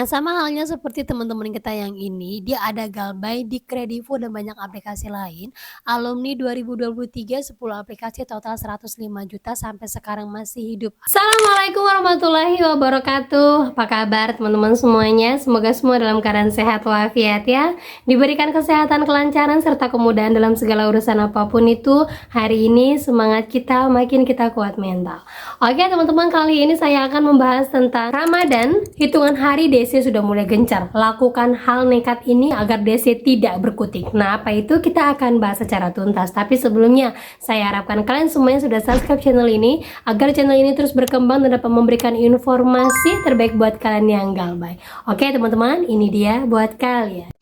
Nah, sama halnya seperti teman-teman kita yang ini, dia ada Galbay, di Kredivo, dan banyak aplikasi lain. Alumni 2023, 10 aplikasi total 105 juta sampai sekarang masih hidup. Assalamualaikum warahmatullahi wabarakatuh. Apa kabar teman-teman semuanya? Semoga semua dalam keadaan sehat walafiat ya. Diberikan kesehatan, kelancaran, serta kemudahan dalam segala urusan apapun itu. Hari ini semangat kita makin kita kuat mental. Oke teman-teman, kali ini saya akan membahas tentang Ramadan. Hitungan hari DC sudah mulai gencar. Lakukan hal nekat ini agar DC tidak berkutik. Nah, apa itu? Kita akan bahas secara tuntas. Tapi sebelumnya, saya harapkan kalian semuanya sudah subscribe channel ini agar channel ini terus berkembang dan dapat memberikan informasi terbaik buat kalian yang galbay. Oke teman-teman, ini dia buat kalian.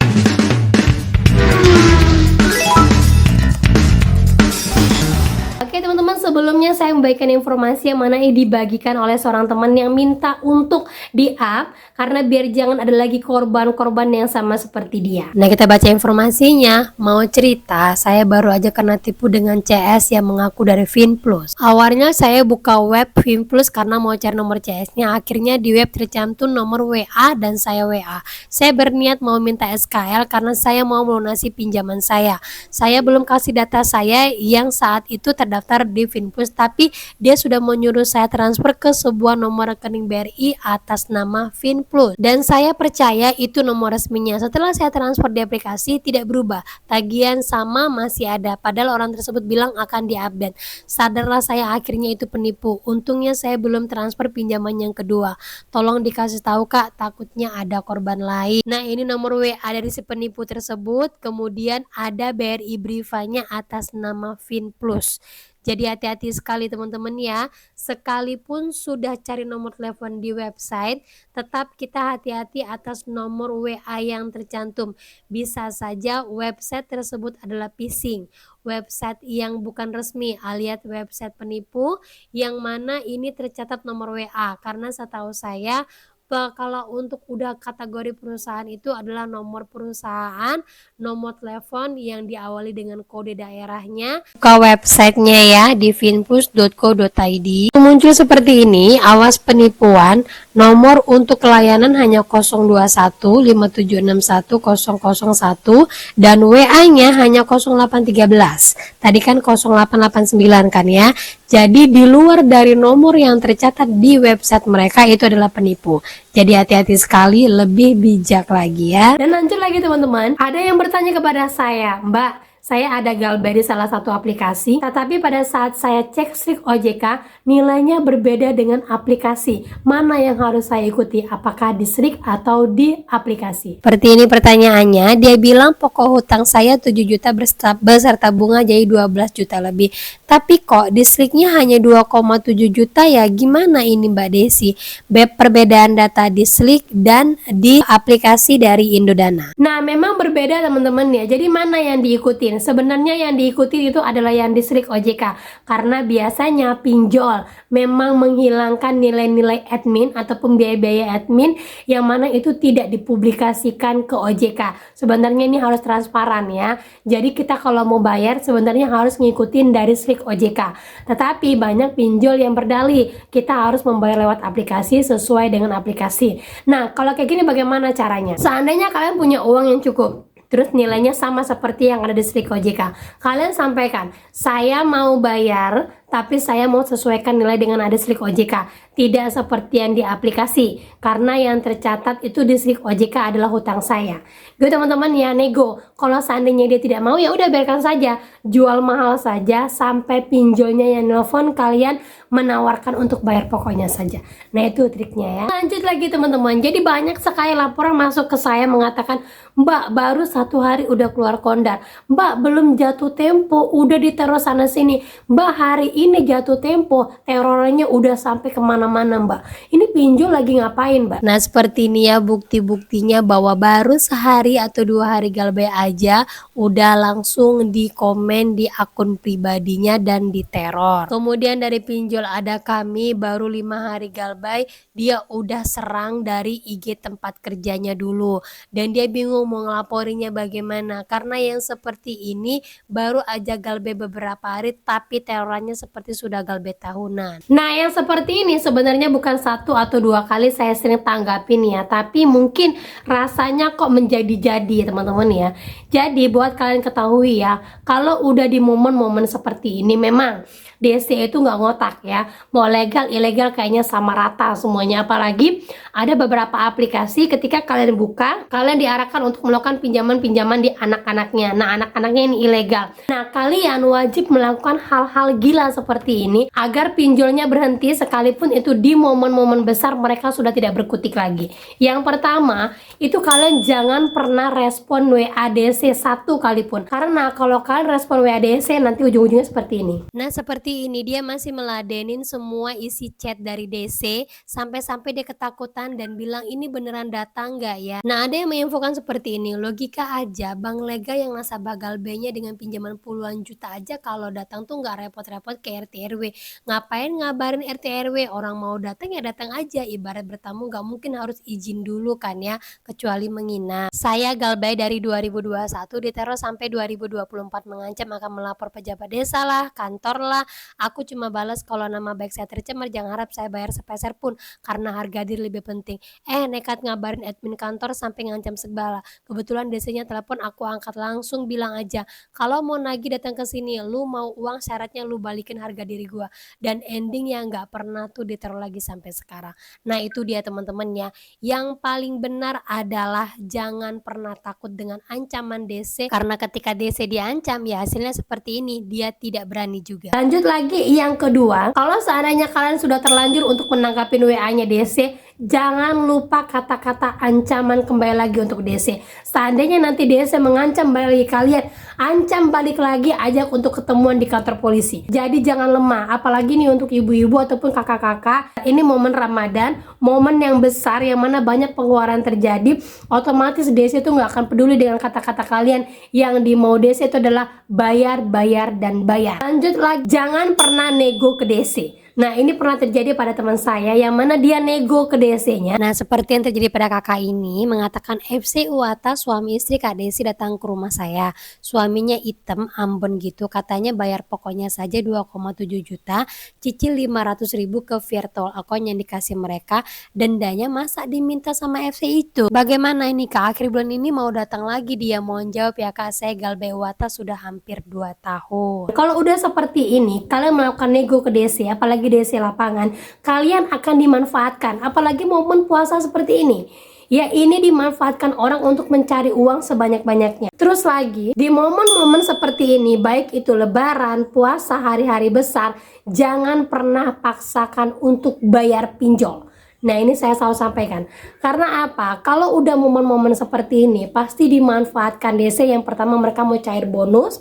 Oke teman-teman, sebelumnya saya membagikan informasi yang mana dibagikan oleh seorang teman yang minta untuk di-up karena biar jangan ada lagi korban-korban yang sama seperti dia. Nah, kita baca informasinya. Mau cerita, saya baru aja kena tipu dengan CS yang mengaku dari Finplus. Awalnya saya buka web Finplus karena mau cari nomor CS-nya. Akhirnya di web tercantum nomor WA dan saya WA. Saya berniat mau minta SKL karena saya mau melunasi pinjaman saya. Saya belum kasih data saya yang saat itu terdaftar di Finplus, tapi dia sudah menyuruh saya transfer ke sebuah nomor rekening BRI atas nama Finplus, dan saya percaya itu nomor resminya. Setelah saya transfer di aplikasi tidak berubah, tagihan sama masih ada, padahal orang tersebut bilang akan diupdate. Sadarlah saya akhirnya itu penipu. Untungnya saya belum transfer pinjaman yang kedua. Tolong dikasih tahu Kak, takutnya ada korban lain. Nah, ini nomor WA dari si penipu tersebut, kemudian ada BRI Brivanya atas nama Finplus. Jadi hati-hati sekali teman-teman ya. Sekalipun sudah cari nomor telepon di website, tetap kita hati-hati atas nomor WA yang tercantum. Bisa saja website tersebut adalah phishing, website yang bukan resmi alias website penipu, yang mana ini tercatat nomor WA. Karena setahu saya kalau untuk udah kategori perusahaan itu adalah nomor perusahaan, nomor telepon yang diawali dengan kode daerahnya. Buka websitenya ya di finplus.co.id. Muncul seperti ini, awas penipuan. Nomor untuk layanan hanya 021 5761 001 dan WA-nya hanya 0813. Tadi kan 0889 kan ya. Jadi di luar dari nomor yang tercatat di website mereka itu adalah penipu. Jadi hati-hati sekali, lebih bijak lagi ya. Dan lanjut lagi teman-teman, ada yang bertanya kepada saya, Mbak, saya ada galbay di salah satu aplikasi, tetapi pada saat saya cek strik OJK, nilainya berbeda dengan aplikasi. Mana yang harus saya ikuti? Apakah di strik atau di aplikasi? Seperti ini pertanyaannya, dia bilang pokok hutang saya 7 juta beserta bunga jadi 12 juta lebih. Tapi kok di striknya hanya 2,7 juta ya? Gimana ini Mbak Desi? Perbedaan data di strik dan di aplikasi dari Indodana. Nah, memang berbeda teman-teman ya. Jadi mana yang diikutin? Sebenarnya yang diikuti itu adalah yang di strik OJK, karena biasanya pinjol memang menghilangkan nilai-nilai admin ataupun biaya-biaya admin yang mana itu tidak dipublikasikan ke OJK. Sebenarnya ini harus transparan ya. Jadi kita kalau mau bayar sebenarnya harus ngikutin dari strik OJK. Tetapi banyak pinjol yang berdalih kita harus membayar lewat aplikasi sesuai dengan aplikasi. Nah, kalau kayak gini bagaimana caranya? Seandainya kalian punya uang yang cukup, terus nilainya sama seperti yang ada di strik OJK, kalian sampaikan, saya mau bayar tapi saya mau sesuaikan nilai dengan ada strik OJK, tidak seperti yang di aplikasi, karena yang tercatat itu di strik OJK adalah hutang saya. Gitu teman-teman ya, nego. Kalau seandainya dia tidak mau, ya udah biarkan saja, jual mahal saja sampai pinjolnya yang nelfon kalian menawarkan untuk bayar pokoknya saja. Nah, itu triknya ya. Lanjut lagi teman-teman, jadi banyak sekali laporan masuk ke saya mengatakan, Mbak baru 1 hari udah keluar kondar, Mbak belum jatuh tempo udah diteror sana sini, Mbak hari ini jatuh tempo terornya udah sampai kemana-mana Mbak, ini pinjol lagi ngapain Mbak? Nah, seperti ini ya bukti-buktinya bahwa baru sehari atau 2 hari galbay aja udah langsung di komen di akun pribadinya dan diteror. Kemudian dari pinjol ada kami baru 5 hari galbay, dia udah serang dari IG tempat kerjanya dulu, dan dia bingung mau ngelaporinya bagaimana karena yang seperti ini baru aja galbay beberapa hari tapi terorannya seperti sudah galbay tahunan. Nah, yang seperti ini sebenarnya bukan satu atau dua kali saya sering tanggapin ya, tapi mungkin rasanya kok menjadi-jadi teman-teman ya. Jadi buat kalian ketahui ya, kalau udah di momen-momen seperti ini memang DC itu nggak ngotak ya, mau legal ilegal kayaknya sama rata semuanya. Apalagi ada beberapa aplikasi ketika kalian buka, kalian diarahkan untuk melakukan pinjaman-pinjaman di anak-anaknya. Nah, anak-anaknya ini ilegal. Nah, kalian wajib melakukan hal-hal gila seperti ini agar pinjolnya berhenti, sekalipun itu di momen-momen besar mereka sudah tidak berkutik lagi. Yang pertama, itu kalian jangan pernah respon WA DC satu kali pun. Karena kalau kalian respon WA DC nanti ujung-ujungnya seperti ini. Nah, seperti ini dia masih meladenin semua isi chat dari DC sampai-sampai dia ketakutan dan bilang ini beneran datang nggak ya. Nah, ada yang menginfokan seperti ini, logika aja bank lega yang nasabah galbaynya dengan pinjaman puluhan juta aja kalau datang tuh nggak repot-repot ke RT RW. Ngapain ngabarin RT RW, orang mau datang ya datang aja, ibarat bertamu nggak mungkin harus izin dulu kan ya, kecuali menginap. Saya galbay dari 2021 diteror sampai 2024, mengancam akan melapor pejabat desa lah, kantor lah. Aku cuma balas kalau nama baik saya tercemar jangan harap saya bayar sepeser pun karena harga diri lebih penting. Nekat ngabarin admin kantor sampai ngancam segala. Kebetulan DC-nya telepon, aku angkat langsung bilang aja kalau mau nagih datang ke sini, lu mau uang syaratnya lu balikin harga diri gua. Dan ending yang nggak pernah tuh diteror lagi sampai sekarang. Nah, itu dia teman-teman ya. Yang paling benar adalah jangan pernah takut dengan ancaman DC, karena ketika DC diancam ya hasilnya seperti ini, dia tidak berani juga. Lanjut lagi yang kedua, kalau seandainya kalian sudah terlanjur untuk menangkapin WA-nya DC, jangan lupa kata-kata ancaman kembali lagi untuk DC. Seandainya nanti DC mengancam balik kalian, ancam balik lagi, ajak untuk ketemuan di kantor polisi. Jadi jangan lemah, apalagi nih untuk ibu-ibu ataupun kakak-kakak. Ini momen Ramadan, momen yang besar yang mana banyak pengeluaran terjadi. Otomatis DC itu nggak akan peduli dengan kata-kata kalian. Yang di mau DC itu adalah bayar, bayar, dan bayar. Lanjut lagi, jangan pernah nego ke DC. Nah, ini pernah terjadi pada teman saya yang mana dia nego ke DC-nya. Nah, seperti yang terjadi pada kakak ini, mengatakan FC Uwata suami istri Kak Desi datang ke rumah saya. Suaminya hitam, Ambon gitu, katanya bayar pokoknya saja 2,7 juta, cicil 500.000 ke virtual account yang dikasih mereka, dendanya masa diminta sama FC itu. Bagaimana ini Kak, akhir bulan ini mau datang lagi dia, mohon jawab ya Kak, saya galbay Uwata sudah hampir 2 tahun. Kalau udah seperti ini, kalian melakukan nego ke DC, apalagi DC lapangan, kalian akan dimanfaatkan, apalagi momen puasa seperti ini. Ya, ini dimanfaatkan orang untuk mencari uang sebanyak-banyaknya. Terus lagi, di momen-momen seperti ini, baik itu lebaran, puasa, hari-hari besar, jangan pernah paksakan untuk bayar pinjol. Nah, ini saya selalu sampaikan. Karena apa? Kalau udah momen-momen seperti ini, pasti dimanfaatkan DC. Yang pertama, mereka mau cair bonus,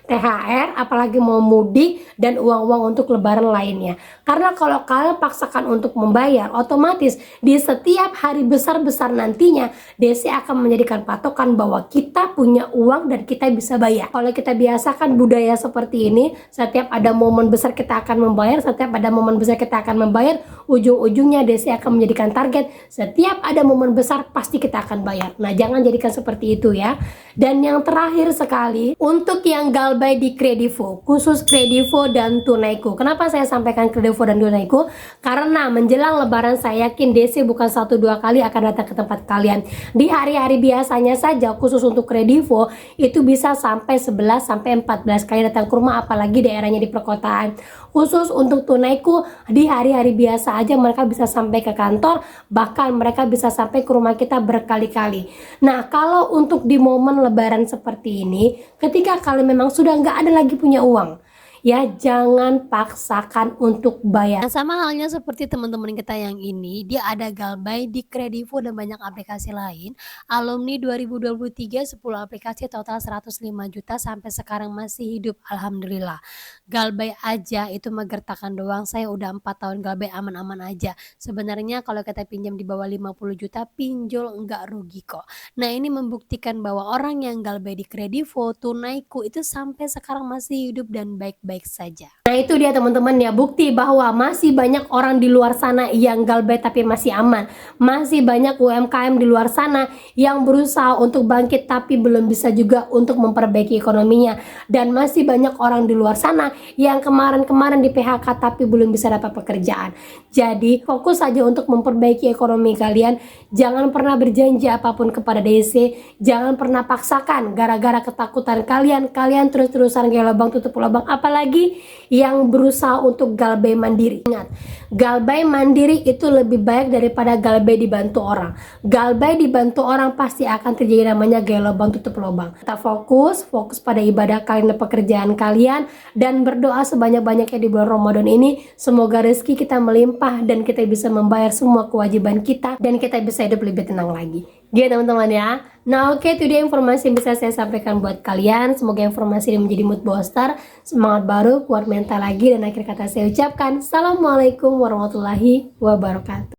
THR, apalagi mau mudik, dan uang-uang untuk lebaran lainnya. Karena kalau kalian paksakan untuk membayar, otomatis di setiap hari besar-besar nantinya, DC akan menjadikan patokan bahwa kita punya uang dan kita bisa bayar. Kalau kita biasakan budaya seperti ini, setiap ada momen besar kita akan membayar, setiap ada momen besar kita akan membayar, ujung-ujungnya DC akan menjadikan target, setiap ada momen besar pasti kita akan bayar. Nah, jangan jadikan seperti itu ya. Dan yang terakhir sekali, untuk yang galbay di Kredivo, khusus Kredivo dan Tunaiku. Kenapa saya sampaikan Kredivo dan Tunaiku? Karena menjelang lebaran saya yakin DC bukan 1-2 kali akan datang ke tempat kalian. Di hari-hari biasanya saja, khusus untuk Kredivo, itu bisa sampai 11-14 kali datang ke rumah, apalagi daerahnya di perkotaan. Khusus untuk Tunaiku, di hari-hari biasa aja mereka bisa sampai ke kantor, bahkan mereka bisa sampai ke rumah kita berkali-kali. Nah, kalau untuk di momen lebaran seperti ini, ketika kalian memang sudah nggak ada lagi punya uang, ya jangan paksakan untuk bayar. Nah, sama halnya seperti teman-teman kita yang ini, dia ada galbay di Kredivo dan banyak aplikasi lain. Alumni 2023 10 aplikasi total 105 juta sampai sekarang masih hidup, alhamdulillah. Galbay aja itu menggertakan doang, saya udah 4 tahun galbay aman-aman aja. Sebenarnya kalau kita pinjam di bawah 50 juta pinjol enggak rugi kok. Nah, ini membuktikan bahwa orang yang galbay di Kredivo, Tunaiku itu sampai sekarang masih hidup dan baik-baik baik-baik saja. Nah itu dia teman-teman ya, bukti bahwa masih banyak orang di luar sana yang galbait tapi masih aman. Masih banyak UMKM di luar sana yang berusaha untuk bangkit tapi belum bisa juga untuk memperbaiki ekonominya. Dan masih banyak orang di luar sana yang kemarin-kemarin di PHK tapi belum bisa dapat pekerjaan. Jadi fokus saja untuk memperbaiki ekonomi kalian. Jangan pernah berjanji apapun kepada DC. Jangan pernah paksakan gara-gara ketakutan kalian terus-terusan kayak lubang tutup lubang. Apalagi yang berusaha untuk galbait mandiri. Ingat, galbait mandiri itu lebih baik daripada galbait dibantu orang. Galbait dibantu orang pasti akan terjadi namanya gaya lubang tutup lubang. Kita fokus pada ibadah kalian dan pekerjaan kalian, dan berdoa sebanyak-banyaknya di bulan Ramadan ini. Semoga rezeki kita melimpah dan kita bisa membayar semua kewajiban kita dan kita bisa hidup lebih tenang lagi. Gitu teman-teman ya. Nah oke, itu dia informasi yang bisa saya sampaikan buat kalian. Semoga informasi ini menjadi mood booster, semangat baru, kuat mental lagi. Dan akhir kata saya ucapkan Assalamualaikum warahmatullahi wabarakatuh.